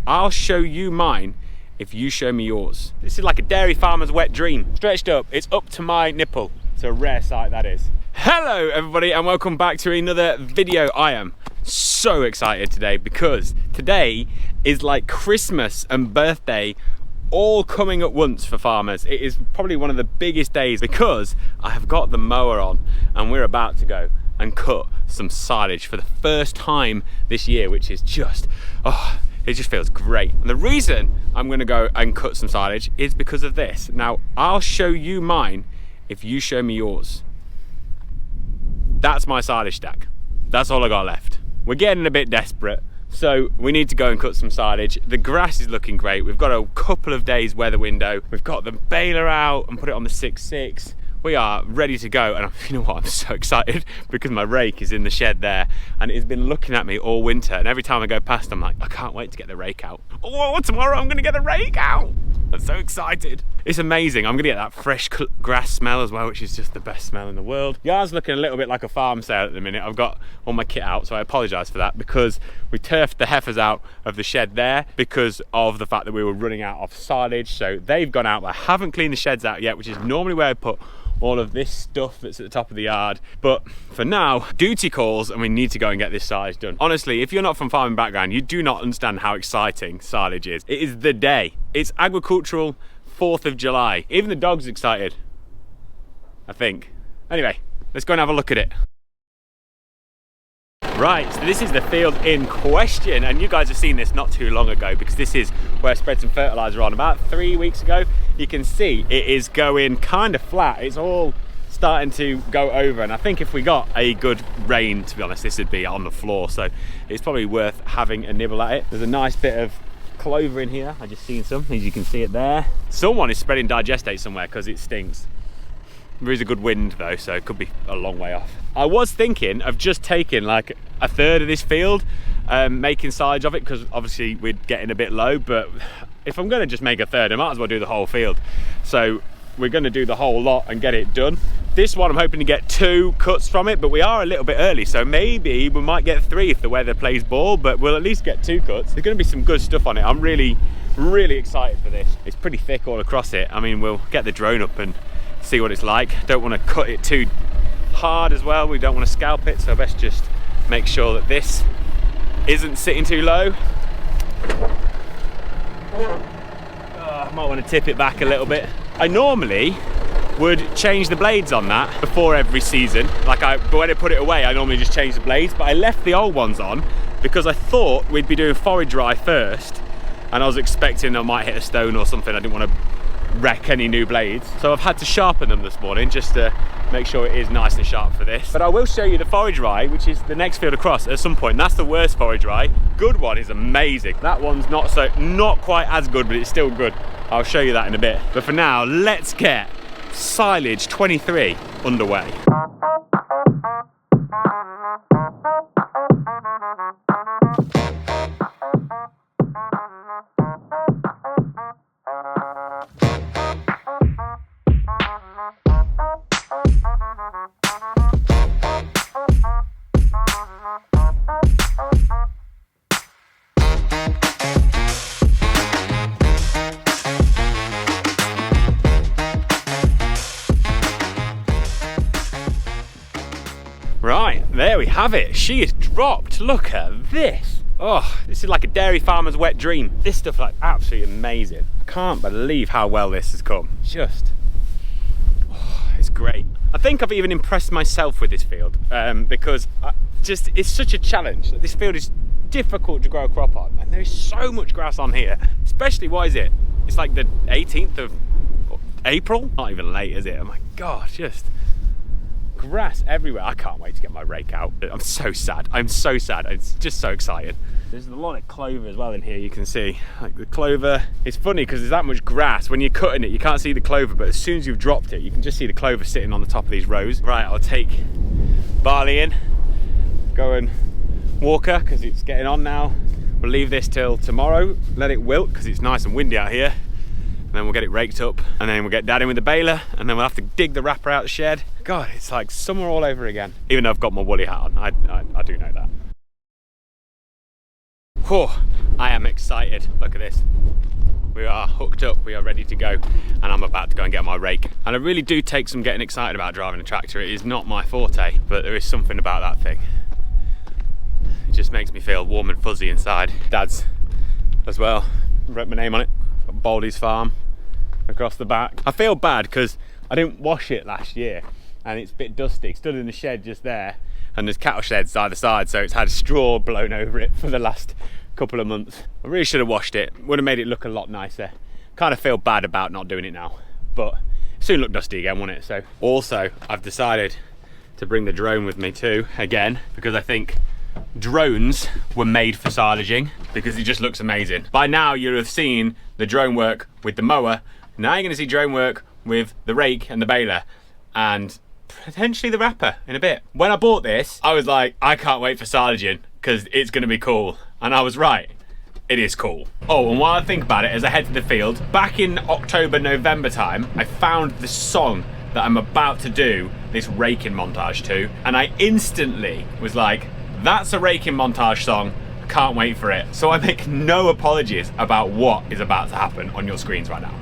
I'll show you mine if you show me yours. This is like a dairy farmer's wet dream. Stretched up, it's up to my nipple. It's a rare sight, that is. Hello everybody and welcome back to another video. I am so excited today because today is like Christmas and birthday all coming at once for farmers. It is probably one of the biggest days because I have got the mower on and we're about to go and cut some silage for the first time this year, which is just, it just feels great. And the reason I'm gonna go and cut some silage is because of this. Now, I'll show you mine if you show me yours. That's my silage stack. That's all I got left. We're getting a bit desperate, so we need to go and cut some silage. The grass is looking great. We've got a couple of days weather window. We've got the baler out and put it on the 6.6. We are ready to go, and you know what, I'm so excited because my rake is in the shed there and it's been looking at me all winter, and every time I go past I'm like, I can't wait to get the rake out. Oh, tomorrow I'm gonna get the rake out. I'm so excited. It's amazing. I'm gonna get that fresh grass smell as well, which is just the best smell in the world. Yard's looking a little bit like a farm sale at the minute. I've got all my kit out, so I apologise for that because we turfed the heifers out of the shed there because of the fact that we were running out of silage. So they've gone out, but I haven't cleaned the sheds out yet, which is normally where I put all of this stuff that's at the top of the yard. But for now, duty calls and we need to go and get this silage done. Honestly, if you're not from farming background, you do not understand how exciting silage is. It is the day. It's agricultural 4th of July. Even the dog's excited, I think. Anyway, let's go and have a look at it. Right, so this is the field in question, and you guys have seen this not too long ago because this is where I spread some fertilizer on about 3 weeks ago. You can see it is going kind of flat. It's all starting to go over, and I think if we got a good rain, to be honest, this would be on the floor, so it's probably worth having a nibble at it. There's a nice bit of clover in here. I just seen some, as you can see it there. Someone is spreading digestate somewhere because it stinks. There is a good wind though, so it could be a long way off. I was thinking of just taking like a third of this field, making silage of it, because obviously we're getting a bit low, but if I'm gonna just make a third, I might as well do the whole field. So we're gonna do the whole lot and get it done. This one I'm hoping to get 2 cuts from it, but we are a little bit early, so maybe we might get 3 if the weather plays ball, but we'll at least get 2 cuts. There's gonna be some good stuff on it. I'm really excited for this. It's pretty thick all across it. I mean, we'll get the drone up and see what it's like. Don't want to cut it too hard as well. We don't want to scalp it, so best just make sure that this isn't sitting too low. I might want to tip it back a little bit. I normally would change the blades on that before every season. But when I put it away, I normally just change the blades, but I left the old ones on because I thought we'd be doing forage rye first, and I was expecting I might hit a stone or something. I didn't want to wreck any new blades, so I've had to sharpen them this morning just to make sure it is nice and sharp for this. But I will show you the forage rye, which is the next field across at some point. That's the worst forage rye. Good one is amazing. That one's not quite as good, but it's still good. I'll show you that in a bit. But for now, let's get silage 23 underway. Right, there we have it. She is dropped. Look at this. Oh, this is like a dairy farmer's wet dream. This stuff like absolutely amazing. I can't believe how well this has come. It's great. I think I've even impressed myself with this field because it's such a challenge. This field is difficult to grow a crop on, and there is so much grass on here. Especially, what is it? It's like the 18th of April? Not even late, is it? Oh my God, just grass everywhere. I can't wait to get my rake out. I'm so sad. I'm so sad. It's just so excited. There's a lot of clover as well in here, you can see. Like the clover, it's funny because there's that much grass. When you're cutting it, you can't see the clover, but as soon as you've dropped it, you can just see the clover sitting on the top of these rows. Right, I'll take barley in, go and walk her because it's getting on now. We'll leave this till tomorrow, let it wilt because it's nice and windy out here. And then we'll get it raked up, and then we'll get Dad in with the baler, and then we'll have to dig the wrapper out the shed. God, it's like summer all over again. Even though I've got my woolly hat on, I do know that. Whew, I am excited. Look at this. We are hooked up, we are ready to go, and I'm about to go and get my rake. And I really do take some getting excited about driving a tractor. It is not my forte, but there is something about that thing. It just makes me feel warm and fuzzy inside. Dad's as well, wrote my name on it, Baldy's Farm across the back. I feel bad because I didn't wash it last year and it's a bit dusty. It stood in the shed just there, and there's cattle sheds either side, so it's had straw blown over it for the last couple of months. I really should have washed it. Would have made it look a lot nicer. Kind of feel bad about not doing it now, but soon look dusty again, won't it? So also I've decided to bring the drone with me too, again, because I think drones were made for silaging because it just looks amazing. By now you'll have seen the drone work with the mower. Now you're going to see drone work with the rake and the baler, and potentially the wrapper in a bit. When I bought this, I was like, I can't wait for silaging because it's going to be cool. And I was right, it is cool. Oh, and while I think about it, as I head to the field, back in October, November time, I found the song that I'm about to do this raking montage to, and I instantly was like, that's a raking montage song, I can't wait for it. So I make no apologies about what is about to happen on your screens right now.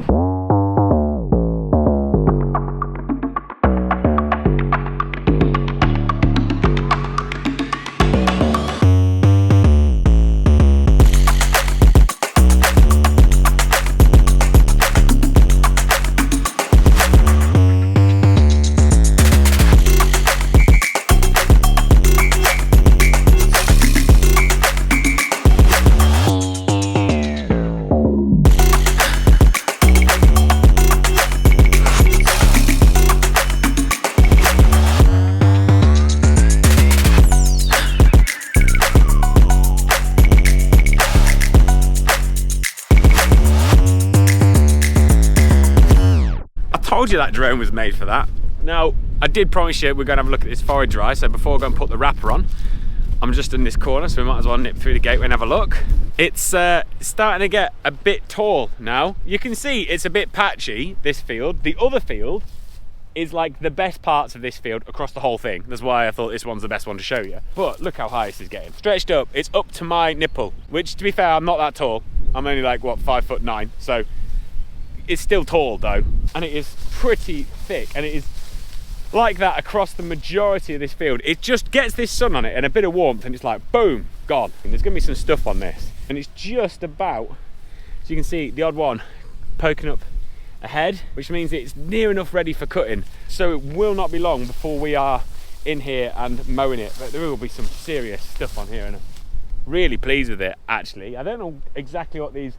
I told you that drone was made for that. Now, I did promise you we're going to have a look at this forage dry, so before I go and put the wrapper on, I'm just in this corner, so we might as well nip through the gateway and have a look. It's starting to get a bit tall now. You can see it's a bit patchy, this field. The other field is like the best parts of this field across the whole thing. That's why I thought this one's the best one to show you. But look how high this is getting. Stretched up, it's up to my nipple, which to be fair, I'm not that tall. I'm only like, what, 5'9", so it's still tall though, and it is pretty thick, and it is like that across the majority of this field. It just gets this sun on it and a bit of warmth, and it's like boom, gone. And there's gonna be some stuff on this, and it's just about, as you can see, the odd one poking up ahead, which means it's near enough ready for cutting. So it will not be long before we are in here and mowing it, but there will be some serious stuff on here, and I'm really pleased with it actually. I don't know exactly what these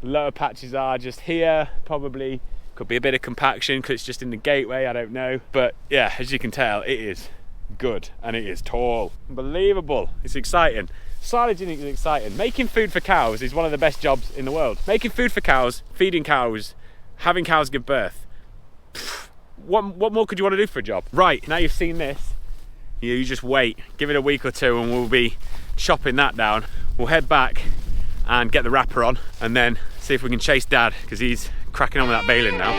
lower patches are just here, probably could be a bit of compaction because it's just in the gateway, I don't know, but yeah, as you can tell, it is good and it is tall. Unbelievable. It's exciting. Silaging is exciting. Making food for cows is one of the best jobs in the world. Making food for cows, feeding cows, having cows give birth. What more could you want to do for a job? Right, now you've seen this, you just wait, give it a week or two and we'll be chopping that down. We'll head back and get the wrapper on and then see if we can chase Dad, because he's cracking on with that baling now.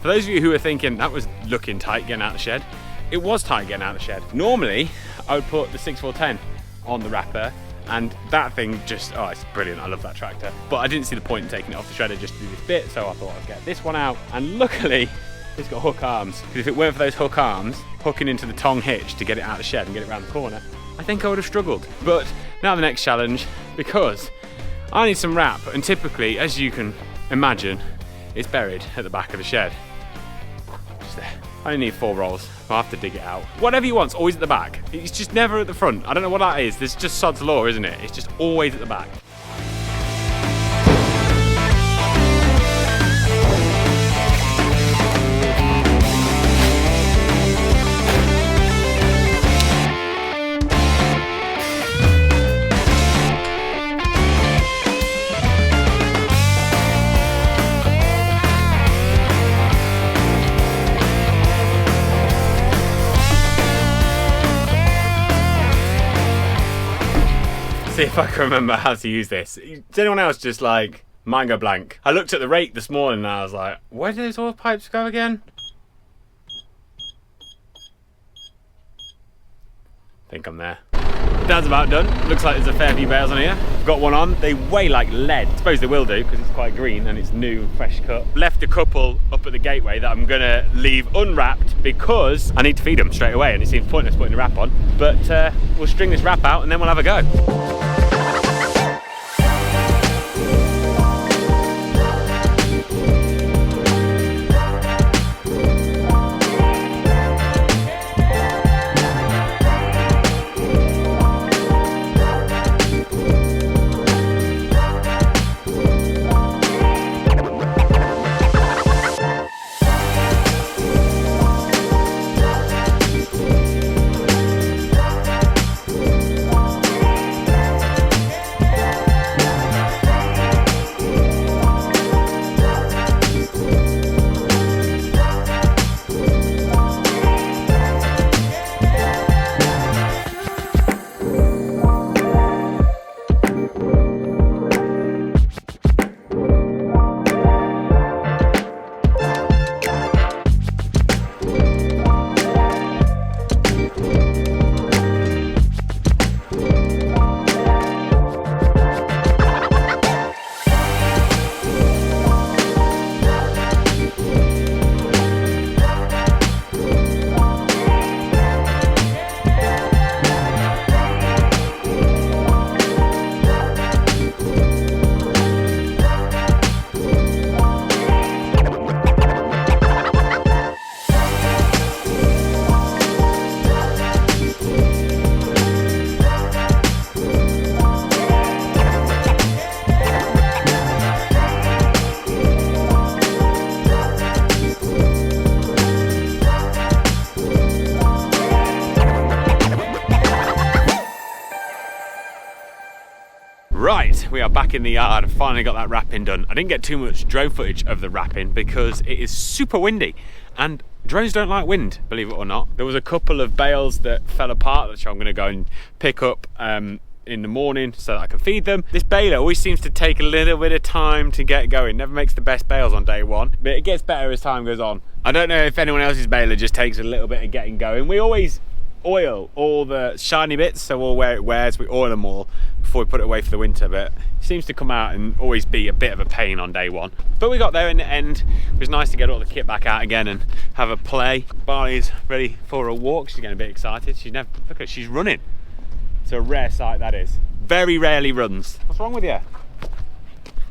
For those of you who are thinking that was looking tight getting out of the shed, it was tight getting out of the shed. Normally, I would put the 6410 on the wrapper, and that thing just, oh, it's brilliant. I love that tractor. But I didn't see the point in taking it off the shredder just to do this bit, so I thought I'd get this one out. And luckily, it's got hook arms. Because if it weren't for those hook arms, hooking into the tong hitch to get it out of the shed and get it around the corner, I think I would have struggled. But now the next challenge, because I need some wrap, and typically, as you can imagine, it's buried at the back of the shed. Just there. I only need 4 rolls. I'll have to dig it out. Whatever you want's always at the back. It's just never at the front. I don't know what that is. There's just sod's law, isn't it? It's just always at the back. see if I can remember how to use this. Does anyone else just like mind go blank? I looked at the rake this morning and I was like, where do those oil pipes go again? I think I'm there. That's about done. Looks like there's a fair few bales on here. Got one on. They weigh like lead. I suppose they will do because it's quite green and it's new, fresh cut. Left a couple up at the gateway that I'm gonna leave unwrapped because I need to feed them straight away and it seems pointless putting the wrap on. But we'll string this wrap out and then we'll have a go. Right, we are back in the yard. I've finally got that wrapping done. I didn't get too much drone footage of the wrapping because it is super windy and drones don't like wind, believe it or not. There was a couple of bales that fell apart, which I'm gonna go and pick up in the morning so that I can feed them. This baler always seems to take a little bit of time to get going. Never makes the best bales on day one, but it gets better as time goes on. I don't know if anyone else's baler just takes a little bit of getting going. We always oil all the shiny bits, so all where it wears, we oil them all before we put it away for the winter, but it seems to come out and always be a bit of a pain on day one. But we got there in the end. It was nice to get all the kit back out again and have a play. Barley's ready for a walk. She's getting a bit excited. Look at, she's running. It's a rare sight, that is. Very rarely runs. What's wrong with you?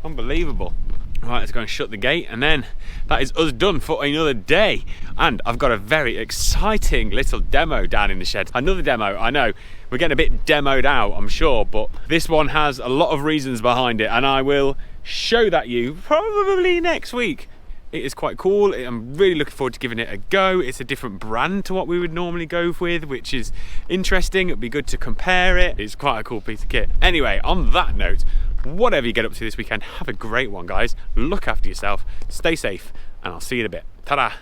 Unbelievable. Right, let's go and shut the gate, and then that is us done for another day. And I've got a very exciting little demo down in the shed. Another demo, I know. We're getting a bit demoed out, I'm sure, but this one has a lot of reasons behind it, and I will show that you probably next week. It is quite cool. I'm really looking forward to giving it a go. It's a different brand to what we would normally go with, which is interesting. It'd be good to compare it. It's quite a cool piece of kit. Anyway, on that note, whatever you get up to this weekend, have a great one, guys. Look after yourself, stay safe, and I'll see you in a bit. Ta-da!